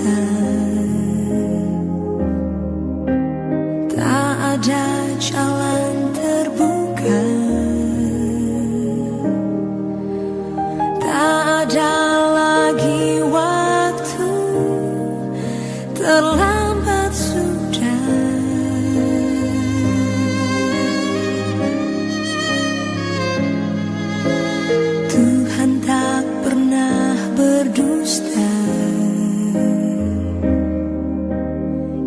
dusta, tak ada jalan terbuka, tak ada lagi waktu, terlambat sudah. Tuhan tak pernah berdusta,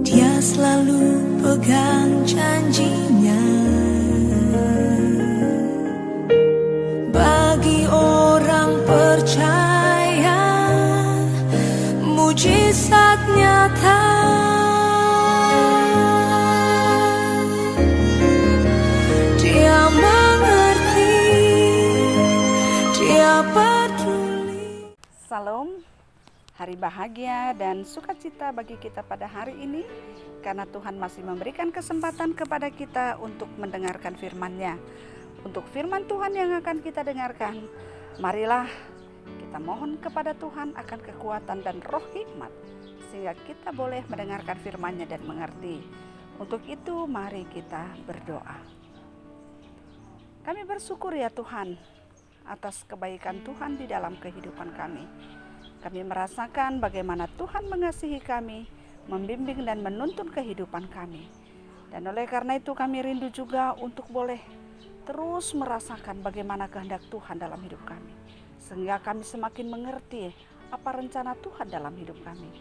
Dia selalu pegang janjinya. Bagi orang percaya, mujizat nyata. Dia mengerti, Dia peduli. Salam, hari bahagia dan sukacita bagi kita pada hari ini, karena Tuhan masih memberikan kesempatan kepada kita untuk mendengarkan firman-Nya. Untuk firman Tuhan yang akan kita dengarkan, marilah kita mohon kepada Tuhan akan kekuatan dan roh hikmat, sehingga kita boleh mendengarkan firman-Nya dan mengerti. Untuk itu mari kita berdoa. Kami bersyukur ya Tuhan atas kebaikan Tuhan di dalam kehidupan kami. Kami merasakan bagaimana Tuhan mengasihi kami, membimbing dan menuntun kehidupan kami. Dan oleh karena itu kami rindu juga untuk boleh terus merasakan bagaimana kehendak Tuhan dalam hidup kami. Sehingga kami semakin mengerti apa rencana Tuhan dalam hidup kami.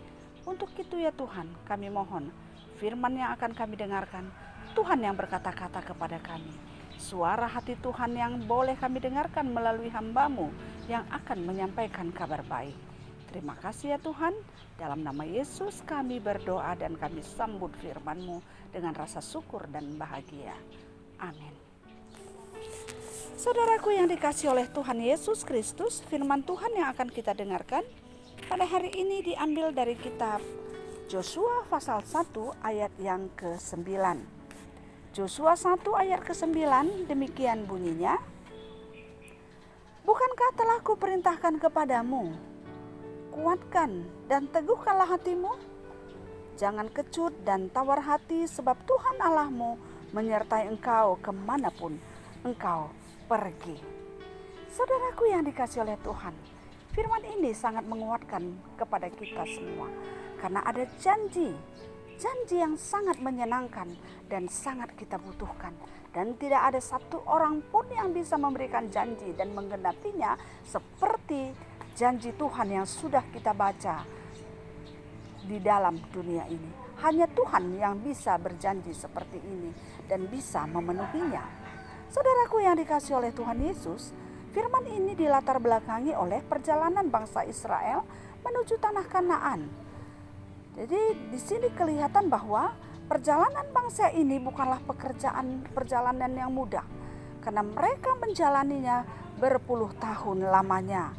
Untuk itu ya Tuhan, kami mohon firman yang akan kami dengarkan, Tuhan yang berkata-kata kepada kami. Suara hati Tuhan yang boleh kami dengarkan melalui hamba-Mu yang akan menyampaikan kabar baik. Terima kasih ya Tuhan, dalam nama Yesus kami berdoa dan kami sambut firman-Mu dengan rasa syukur dan bahagia. Amin. Saudaraku yang dikasihi oleh Tuhan Yesus Kristus, firman Tuhan yang akan kita dengarkan pada hari ini diambil dari kitab Yosua pasal 1 ayat yang ke-9. Yosua 1 ayat ke-9 demikian bunyinya. Bukankah telah kuperintahkan kepadamu, kuatkan dan teguhkanlah hatimu. Jangan kecut dan tawar hati, sebab Tuhan Allahmu menyertai engkau kemanapun engkau pergi. Saudaraku yang dikasihi oleh Tuhan, firman ini sangat menguatkan kepada kita semua. Karena ada janji yang sangat menyenangkan dan sangat kita butuhkan. Dan tidak ada satu orang pun yang bisa memberikan janji dan menggenapinya seperti janji Tuhan yang sudah kita baca di dalam dunia ini. Hanya Tuhan yang bisa berjanji seperti ini dan bisa memenuhinya. Saudaraku yang dikasihi oleh Tuhan Yesus, firman ini dilatar belakangi oleh perjalanan bangsa Israel menuju tanah Kanaan. Jadi di sini kelihatan bahwa perjalanan bangsa ini bukanlah perjalanan yang mudah, karena mereka menjalaninya berpuluh tahun lamanya.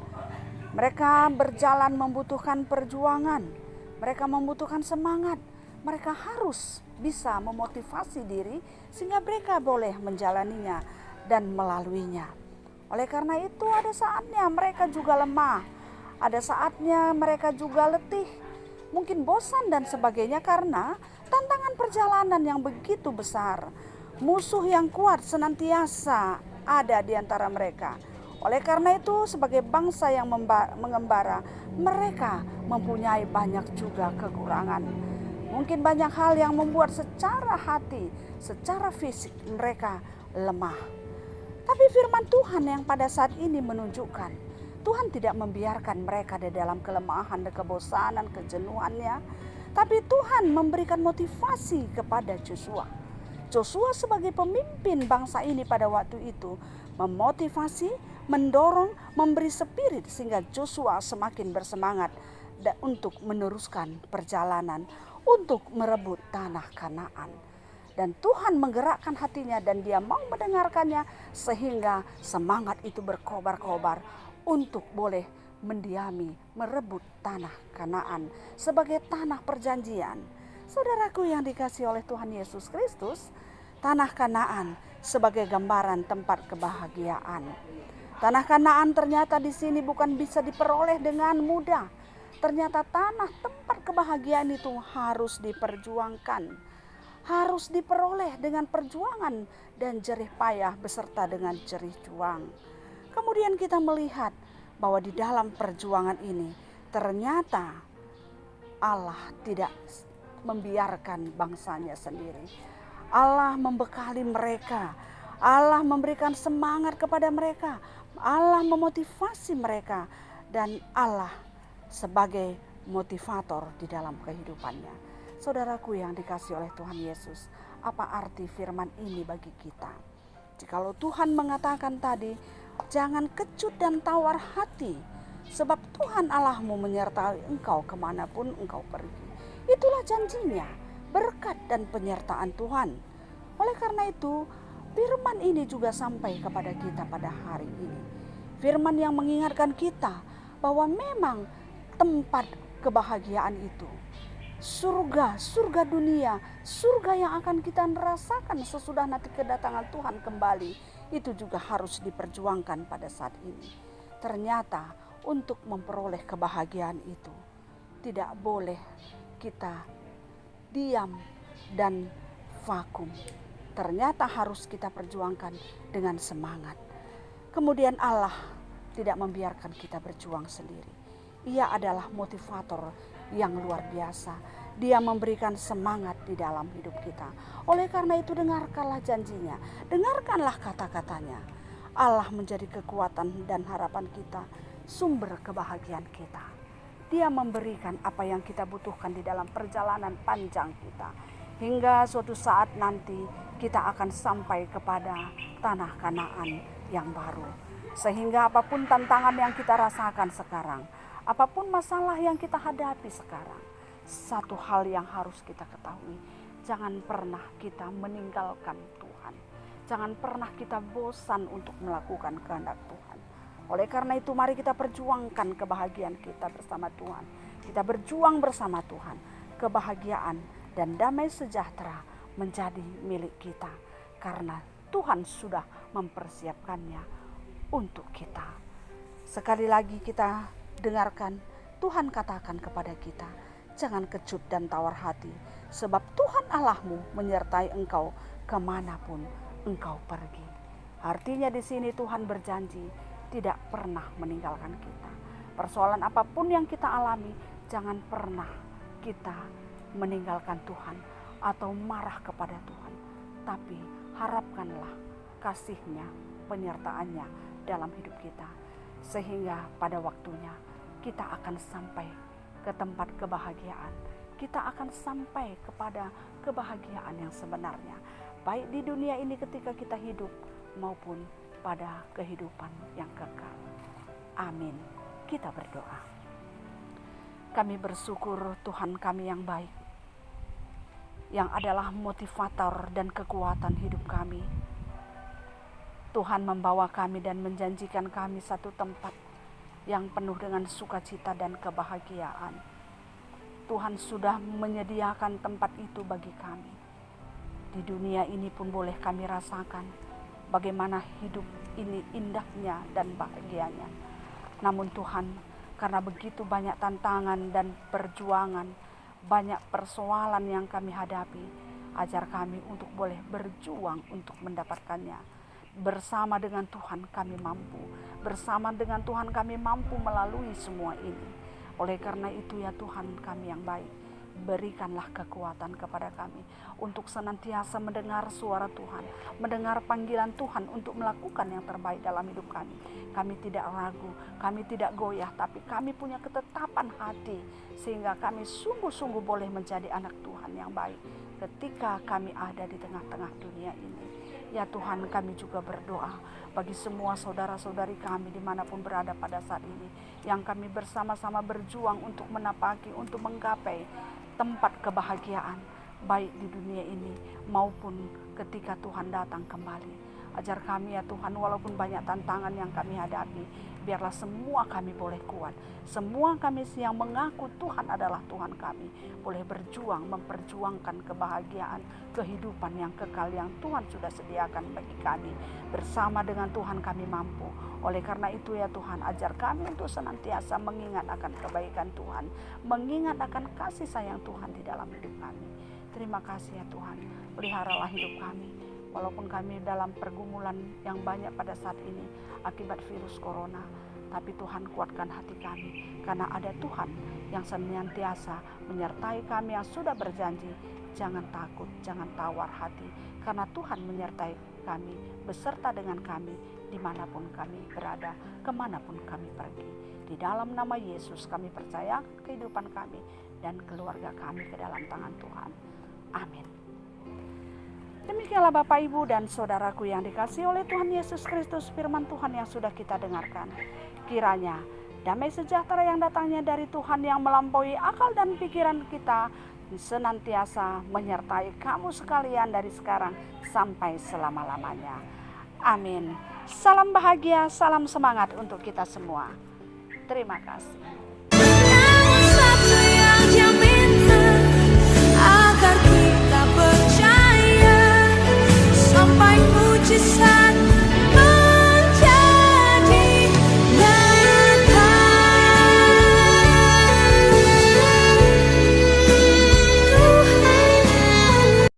Mereka berjalan membutuhkan perjuangan, mereka membutuhkan semangat, mereka harus bisa memotivasi diri sehingga mereka boleh menjalaninya dan melaluinya. Oleh karena itu ada saatnya mereka juga lemah, ada saatnya mereka juga letih, mungkin bosan dan sebagainya karena tantangan perjalanan yang begitu besar. Musuh yang kuat senantiasa ada di antara mereka. Oleh karena itu sebagai bangsa yang mengembara, mereka mempunyai banyak juga kekurangan. Mungkin banyak hal yang membuat secara hati, secara fisik mereka lemah. Tapi firman Tuhan yang pada saat ini menunjukkan, Tuhan tidak membiarkan mereka di dalam kelemahan dan kebosanan, kejenuhannya. Tapi Tuhan memberikan motivasi kepada Yosua. Yosua sebagai pemimpin bangsa ini pada waktu itu memotivasi, mendorong, memberi spirit sehingga Yosua semakin bersemangat untuk meneruskan perjalanan untuk merebut tanah Kanaan. Dan Tuhan menggerakkan hatinya dan dia mau mendengarkannya sehingga semangat itu berkobar-kobar untuk boleh mendiami, merebut tanah Kanaan sebagai tanah perjanjian. Saudaraku yang dikasihi oleh Tuhan Yesus Kristus, tanah Kanaan sebagai gambaran tempat kebahagiaan. Tanah Kanaan ternyata di sini bukan bisa diperoleh dengan mudah. Ternyata tanah tempat kebahagiaan itu harus diperjuangkan, harus diperoleh dengan perjuangan dan jerih payah beserta dengan jerih juang. Kemudian kita melihat bahwa di dalam perjuangan ini ternyata Allah tidak membiarkan bangsanya sendiri. Allah membekali mereka, Allah memberikan semangat kepada mereka, Allah memotivasi mereka, dan Allah sebagai motivator di dalam kehidupannya. Saudaraku yang dikasihi oleh Tuhan Yesus, apa arti firman ini bagi kita? Jikalau Tuhan mengatakan tadi, jangan kecut dan tawar hati, sebab Tuhan Allahmu menyertai engkau kemanapun engkau pergi. Itulah janjinya, berkat dan penyertaan Tuhan. Oleh karena itu, firman ini juga sampai kepada kita pada hari ini. Firman yang mengingatkan kita bahwa memang tempat kebahagiaan itu, surga dunia, surga yang akan kita rasakan sesudah nanti kedatangan Tuhan kembali, itu juga harus diperjuangkan pada saat ini. Ternyata untuk memperoleh kebahagiaan itu tidak boleh kita diam dan vakum. Ternyata harus kita perjuangkan dengan semangat. Kemudian Allah tidak membiarkan kita berjuang sendiri. Ia adalah motivator yang luar biasa. Dia memberikan semangat di dalam hidup kita. Oleh karena itu dengarkanlah janjinya, dengarkanlah kata-katanya. Allah menjadi kekuatan dan harapan kita, sumber kebahagiaan kita. Dia memberikan apa yang kita butuhkan di dalam perjalanan panjang kita. Hingga suatu saat nanti kita akan sampai kepada tanah Kanaan yang baru. Sehingga apapun tantangan yang kita rasakan sekarang, apapun masalah yang kita hadapi sekarang, satu hal yang harus kita ketahui, jangan pernah kita meninggalkan Tuhan. Jangan pernah kita bosan untuk melakukan kehendak Tuhan. Oleh karena itu mari kita perjuangkan kebahagiaan kita bersama Tuhan. Kita berjuang bersama Tuhan. Kebahagiaan dan damai sejahtera menjadi milik kita. Karena Tuhan sudah mempersiapkannya untuk kita. Sekali lagi kita dengarkan Tuhan katakan kepada kita, jangan kecut dan tawar hati, sebab Tuhan Allahmu menyertai engkau kemanapun engkau pergi. Artinya di sini Tuhan berjanji tidak pernah meninggalkan kita. Persoalan apapun yang kita alami, jangan pernah kita meninggalkan Tuhan atau marah kepada Tuhan. Tapi harapkanlah kasih-Nya, penyertaan-Nya dalam hidup kita. Sehingga pada waktunya kita akan sampai ke tempat kebahagiaan. Kita akan sampai kepada kebahagiaan yang sebenarnya. Baik di dunia ini ketika kita hidup maupun pada kehidupan yang kekal. Amin. Kita berdoa. Kami bersyukur Tuhan kami yang baik, yang adalah motivator dan kekuatan hidup kami. Tuhan membawa kami dan menjanjikan kami satu tempat yang penuh dengan sukacita dan kebahagiaan. Tuhan sudah menyediakan tempat itu bagi kami. Di dunia ini pun boleh kami rasakan bagaimana hidup ini indahnya dan bahagianya. Namun Tuhan, karena begitu banyak tantangan dan perjuangan, banyak persoalan yang kami hadapi, ajar kami untuk boleh berjuang untuk mendapatkannya. Bersama dengan Tuhan kami mampu, bersama dengan Tuhan kami mampu melalui semua ini. Oleh karena itu ya Tuhan kami yang baik, berikanlah kekuatan kepada kami untuk senantiasa mendengar suara Tuhan, mendengar panggilan Tuhan untuk melakukan yang terbaik dalam hidup kami. Kami tidak ragu, kami tidak goyah, tapi kami punya ketetapan hati sehingga kami sungguh-sungguh boleh menjadi anak Tuhan yang baik ketika kami ada di tengah-tengah dunia ini. Ya Tuhan, kami juga berdoa bagi semua saudara-saudari kami dimanapun berada pada saat ini, yang kami bersama-sama berjuang untuk menapaki, untuk menggapai tempat kebahagiaan, baik di dunia ini maupun ketika Tuhan datang kembali. Ajar kami ya Tuhan, walaupun banyak tantangan yang kami hadapi, biarlah semua kami boleh kuat. Semua kami yang mengaku Tuhan adalah Tuhan kami, boleh berjuang, memperjuangkan kebahagiaan, kehidupan yang kekal yang Tuhan sudah sediakan bagi kami. Bersama dengan Tuhan kami mampu. Oleh karena itu ya Tuhan, ajar kami untuk senantiasa mengingat akan kebaikan Tuhan, mengingat akan kasih sayang Tuhan di dalam hidup kami. Terima kasih ya Tuhan, peliharalah hidup kami. Walaupun kami dalam pergumulan yang banyak pada saat ini akibat virus corona, tapi Tuhan kuatkan hati kami, karena ada Tuhan yang senantiasa menyertai kami, yang sudah berjanji, jangan takut, jangan tawar hati, karena Tuhan menyertai kami, beserta dengan kami, dimanapun kami berada, kemanapun kami pergi. Di dalam nama Yesus kami percaya kehidupan kami dan keluarga kami ke dalam tangan Tuhan. Amin. Demikianlah Bapak, Ibu, dan Saudaraku yang dikasihi oleh Tuhan Yesus Kristus, firman Tuhan yang sudah kita dengarkan. Kiranya damai sejahtera yang datangnya dari Tuhan yang melampaui akal dan pikiran kita senantiasa menyertai kamu sekalian dari sekarang sampai selama-lamanya. Amin. Salam bahagia, salam semangat untuk kita semua. Terima kasih.